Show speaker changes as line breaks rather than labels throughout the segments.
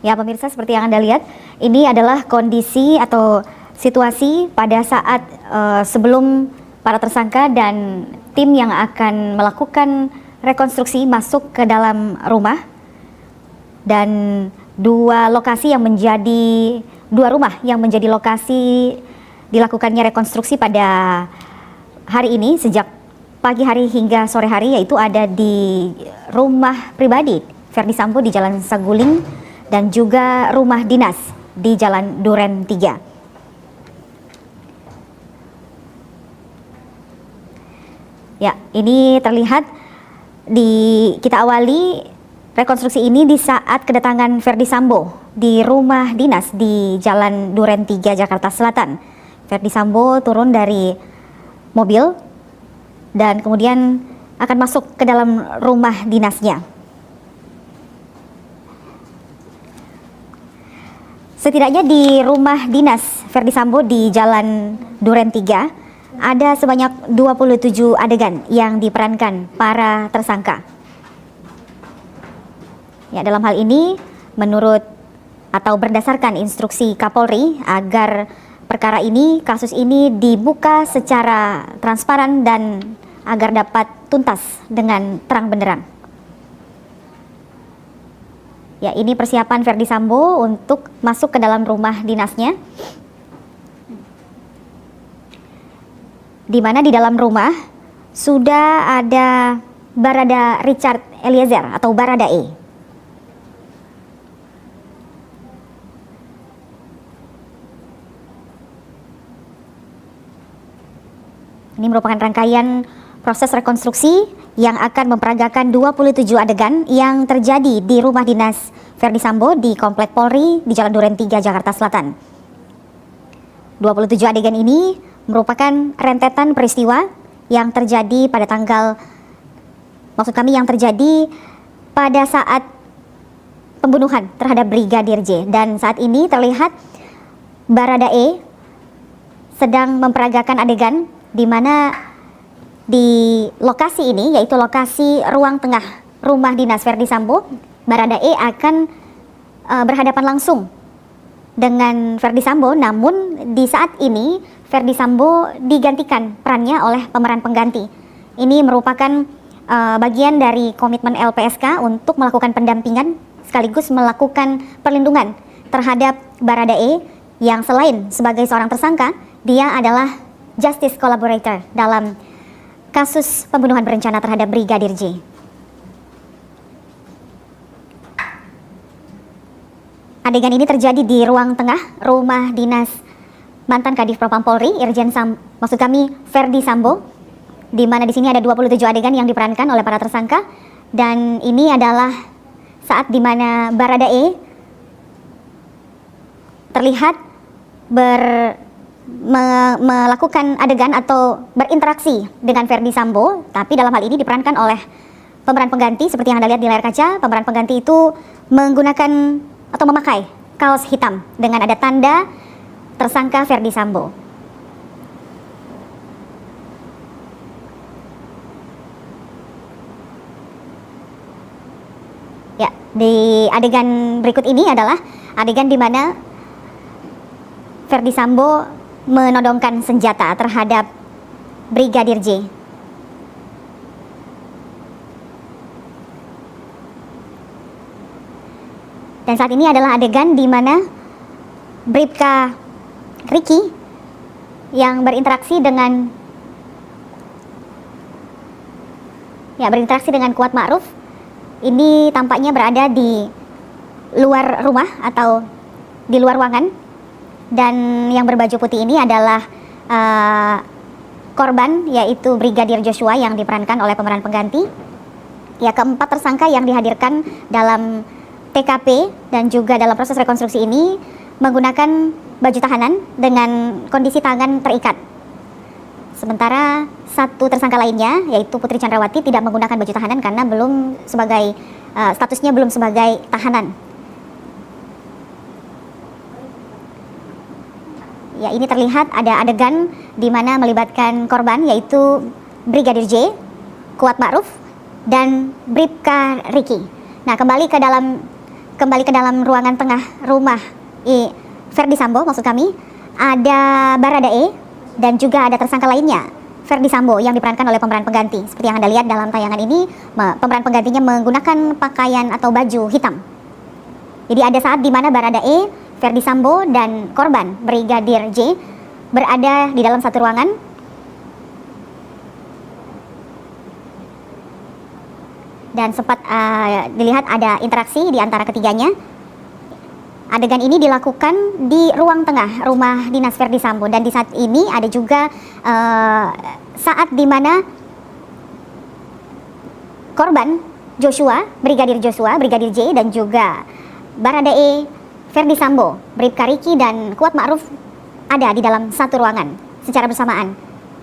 Ya pemirsa, seperti yang Anda lihat, ini adalah kondisi atau situasi pada saat sebelum para tersangka dan tim yang akan melakukan rekonstruksi masuk ke dalam rumah. Dan dua rumah yang menjadi lokasi dilakukannya rekonstruksi pada hari ini sejak pagi hari hingga sore hari, yaitu ada di rumah pribadi Verdi Sambo di Jalan Saguling dan juga rumah dinas di Jalan Duren 3. Ya, ini terlihat kita awali rekonstruksi ini di saat kedatangan Verdi Sambo di rumah dinas di Jalan Duren 3 Jakarta Selatan. Verdi Sambo turun dari mobil dan kemudian akan masuk ke dalam rumah dinasnya. Setidaknya di rumah dinas Verdi Sambo di Jalan Duren 3 ada sebanyak 27 adegan yang diperankan para tersangka. Ya, dalam hal ini menurut atau berdasarkan instruksi Kapolri agar kasus ini dibuka secara transparan dan agar dapat tuntas dengan terang benderang. Ya, ini persiapan Verdi Sambo untuk masuk ke dalam rumah dinasnya, di mana di dalam rumah sudah ada Barada Richard Eliezer atau Baradae. Ini merupakan rangkaian proses rekonstruksi yang akan memperagakan 27 adegan yang terjadi di rumah dinas Verdi Sambo di Komplek Polri di Jalan Duren 3 Jakarta Selatan. 27 adegan ini merupakan rentetan peristiwa yang terjadi yang terjadi pada saat pembunuhan terhadap Brigadir J. Dan saat ini terlihat Baradae sedang memperagakan adegan di mana di lokasi ini, yaitu lokasi ruang tengah rumah dinas Verdi Sambo, Baradae akan berhadapan langsung dengan Verdi Sambo. Namun di saat ini Verdi Sambo digantikan perannya oleh pemeran pengganti. Ini merupakan bagian dari komitmen LPSK untuk melakukan pendampingan sekaligus melakukan perlindungan terhadap Baradae yang selain sebagai seorang tersangka, dia adalah justice collaborator dalam kasus pembunuhan berencana terhadap Brigadir J. Adegan ini terjadi di ruang tengah rumah dinas mantan Kadif Propam Polri, Verdi Sambo, di mana di sini ada 27 adegan yang diperankan oleh para tersangka, dan ini adalah saat di mana Baradae terlihat melakukan adegan atau berinteraksi dengan Verdi Sambo, tapi dalam hal ini diperankan oleh pemeran pengganti. Seperti yang Anda lihat di layar kaca, pemeran pengganti itu menggunakan atau memakai kaos hitam dengan ada tanda tersangka Verdi Sambo. Ya, di adegan berikut ini adalah adegan di mana Verdi Sambo menodongkan senjata terhadap Brigadir J. Dan saat ini adalah adegan di mana Bribka Ricky yang berinteraksi dengan Kuat Ma'ruf. Ini tampaknya berada di luar rumah atau di luar ruangan. Dan yang berbaju putih ini adalah korban, yaitu Brigadir Joshua yang diperankan oleh pemeran pengganti. Ya, keempat tersangka yang dihadirkan dalam TKP dan juga dalam proses rekonstruksi ini menggunakan baju tahanan dengan kondisi tangan terikat. Sementara satu tersangka lainnya, yaitu Putri Chandrawati, tidak menggunakan baju tahanan karena statusnya belum sebagai tahanan. Ya, ini terlihat ada adegan di mana melibatkan korban, yaitu Brigadir J, Kuat Ma'ruf, dan Bribka Ricky. Nah, kembali ke dalam ruangan tengah rumah Verdi Sambo, maksud kami, ada Baradae dan juga ada tersangka lainnya, Verdi Sambo, yang diperankan oleh pemeran pengganti. Seperti yang Anda lihat dalam tayangan ini, pemeran penggantinya menggunakan pakaian atau baju hitam. Jadi ada saat di mana Baradae, Verdi Sambo, dan korban Brigadir J berada di dalam satu ruangan. Dan sempat dilihat ada interaksi di antara ketiganya. Adegan ini dilakukan di ruang tengah rumah dinas Verdi Sambo, dan di saat ini ada juga saat di mana korban Joshua, Brigadir J, dan juga Baradae, Verdi Sambo, Bribka Riki, dan Kuat Ma'ruf ada di dalam satu ruangan secara bersamaan.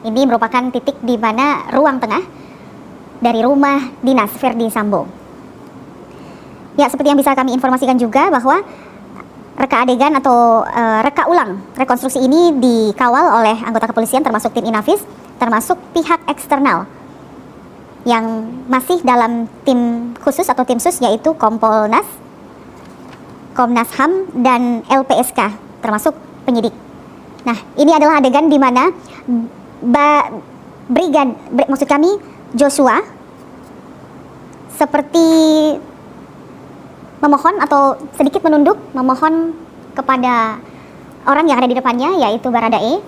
Ini merupakan titik di mana ruang tengah dari rumah dinas Verdi Sambo. Ya, seperti yang bisa kami informasikan juga bahwa reka adegan atau reka ulang rekonstruksi ini dikawal oleh anggota kepolisian termasuk tim Inafis, termasuk pihak eksternal yang masih dalam tim khusus atau tim sus, yaitu Kompolnas, Komnas HAM, dan LPSK, termasuk penyidik. Nah, ini adalah adegan di mana maksud kami Joshua seperti memohon atau sedikit menunduk, memohon kepada orang yang ada di depannya, yaitu Baradae,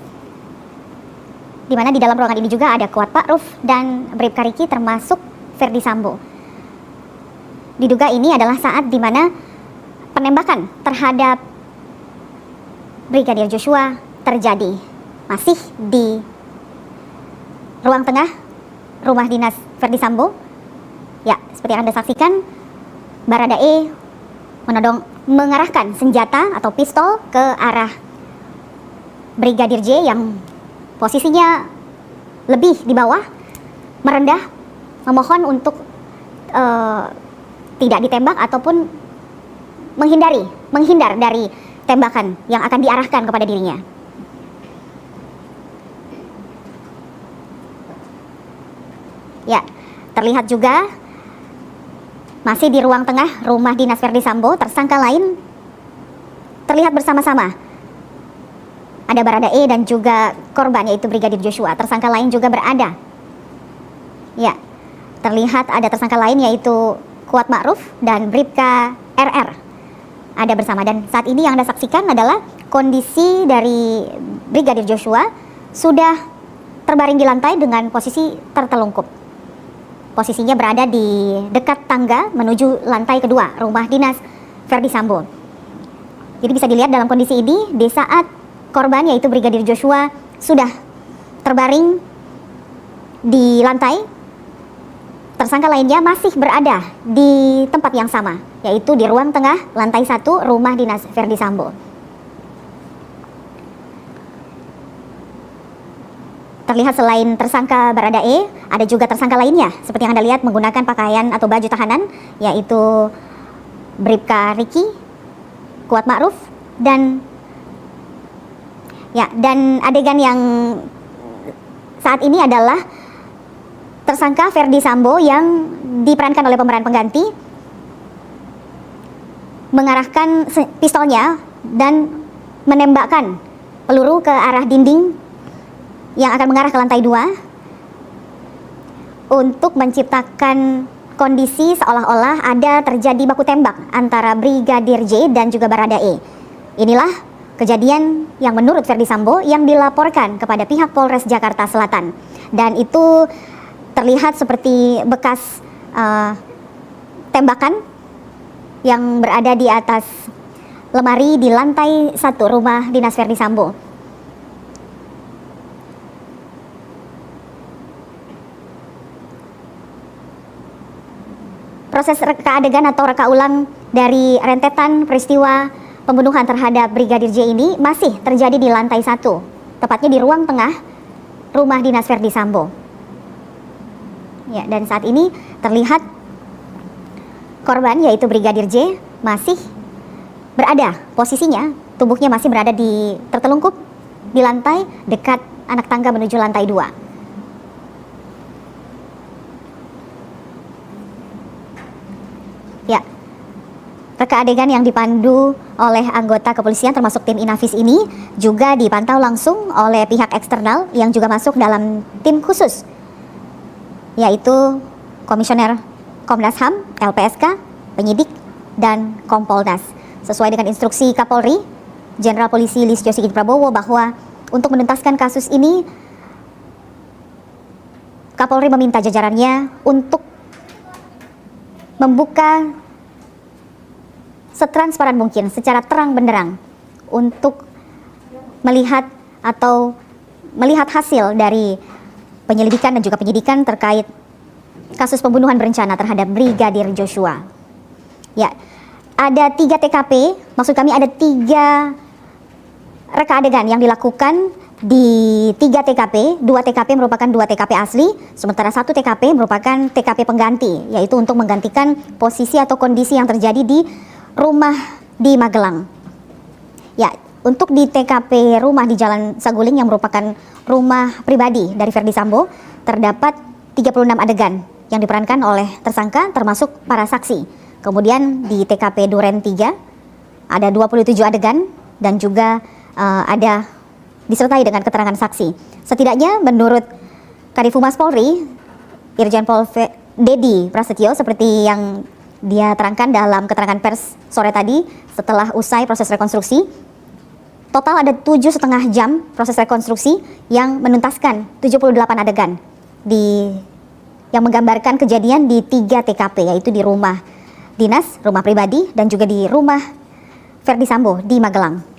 di mana di dalam ruangan ini juga ada Kuat Ma'ruf dan Bribka Riki, termasuk Verdi Sambo. Diduga ini adalah saat di mana penembakan terhadap Brigadir Joshua terjadi, masih di ruang tengah rumah dinas Verdi Sambo. Ya, seperti yang Anda saksikan, Baradae mengarahkan senjata atau pistol ke arah Brigadir J yang posisinya lebih di bawah, merendah, memohon untuk tidak ditembak ataupun menghindar dari tembakan yang akan diarahkan kepada dirinya. Ya, terlihat juga masih di ruang tengah rumah dinas Verdi Sambo, tersangka lain terlihat bersama-sama. Ada Baradae dan juga korban, yaitu Brigadir Joshua. Tersangka lain juga berada. Ya, terlihat ada tersangka lain, yaitu Kuat Ma'ruf dan Bribka RR ada bersama. Dan saat ini yang Anda saksikan adalah kondisi dari Brigadir Joshua sudah terbaring di lantai dengan posisi tertelungkup. Posisinya berada di dekat tangga menuju lantai kedua rumah dinas Verdi Sambo. Jadi bisa dilihat dalam kondisi ini, di saat korban, yaitu Brigadir Joshua, sudah terbaring di lantai, tersangka lainnya masih berada di tempat yang sama, yaitu di ruang tengah lantai 1 rumah dinas Verdi Sambo. Terlihat selain tersangka Baradae, ada juga tersangka lainnya, seperti yang Anda lihat menggunakan pakaian atau baju tahanan, yaitu Bribka Riki, Kuat Ma'ruf, dan adegan yang saat ini adalah tersangka Verdi Sambo yang diperankan oleh pemeran pengganti mengarahkan pistolnya dan menembakkan peluru ke arah dinding yang akan mengarah ke lantai 2 untuk menciptakan kondisi seolah-olah ada terjadi baku tembak antara Brigadir J dan juga Baradae. Inilah kejadian yang menurut Verdi Sambo yang dilaporkan kepada pihak Polres Jakarta Selatan, dan itu terlihat seperti bekas tembakan yang berada di atas lemari di lantai 1 rumah dinas Verdi Sambo. Proses reka adegan atau reka ulang dari rentetan peristiwa pembunuhan terhadap Brigadir J ini masih terjadi di lantai 1, tepatnya di ruang tengah rumah dinas Verdi Sambo. Ya, dan saat ini terlihat korban, yaitu Brigadir J, masih berada, posisinya tubuhnya masih berada tertelungkup di lantai dekat anak tangga menuju lantai 2. Ya, reka adegan yang dipandu oleh anggota kepolisian termasuk tim Inavis ini juga dipantau langsung oleh pihak eksternal yang juga masuk dalam tim khusus, yaitu Komisioner Komnas HAM, LPSK, penyidik, dan Kompolnas. Sesuai dengan instruksi Kapolri, Jenderal Polisi Listio Sigit Prabowo, bahwa untuk menuntaskan kasus ini, Kapolri meminta jajarannya untuk membuka setransparan mungkin, secara terang benderang, untuk melihat hasil dari penyelidikan dan juga penyidikan terkait kasus pembunuhan berencana terhadap Brigadir Joshua. Ya, ada 3 TKP, maksud kami ada 3 reka adegan yang dilakukan di 3 TKP, 2 TKP merupakan 2 TKP asli, sementara 1 TKP merupakan TKP pengganti, yaitu untuk menggantikan posisi atau kondisi yang terjadi di rumah di Magelang. Ya, untuk di TKP rumah di Jalan Saguling yang merupakan rumah pribadi dari Verdi Sambo, terdapat 36 adegan yang diperankan oleh tersangka termasuk para saksi. Kemudian di TKP Duren 3 ada 27 adegan dan juga ada disertai dengan keterangan saksi. Setidaknya menurut Kadif Humas Polri, Irjen Pol Dedi Prasetyo, seperti yang dia terangkan dalam keterangan pers sore tadi setelah usai proses rekonstruksi, total ada 7,5 jam proses rekonstruksi yang menuntaskan 78 adegan yang menggambarkan kejadian di 3 TKP, yaitu di rumah dinas, rumah pribadi, dan juga di rumah Verdi Sambo di Magelang.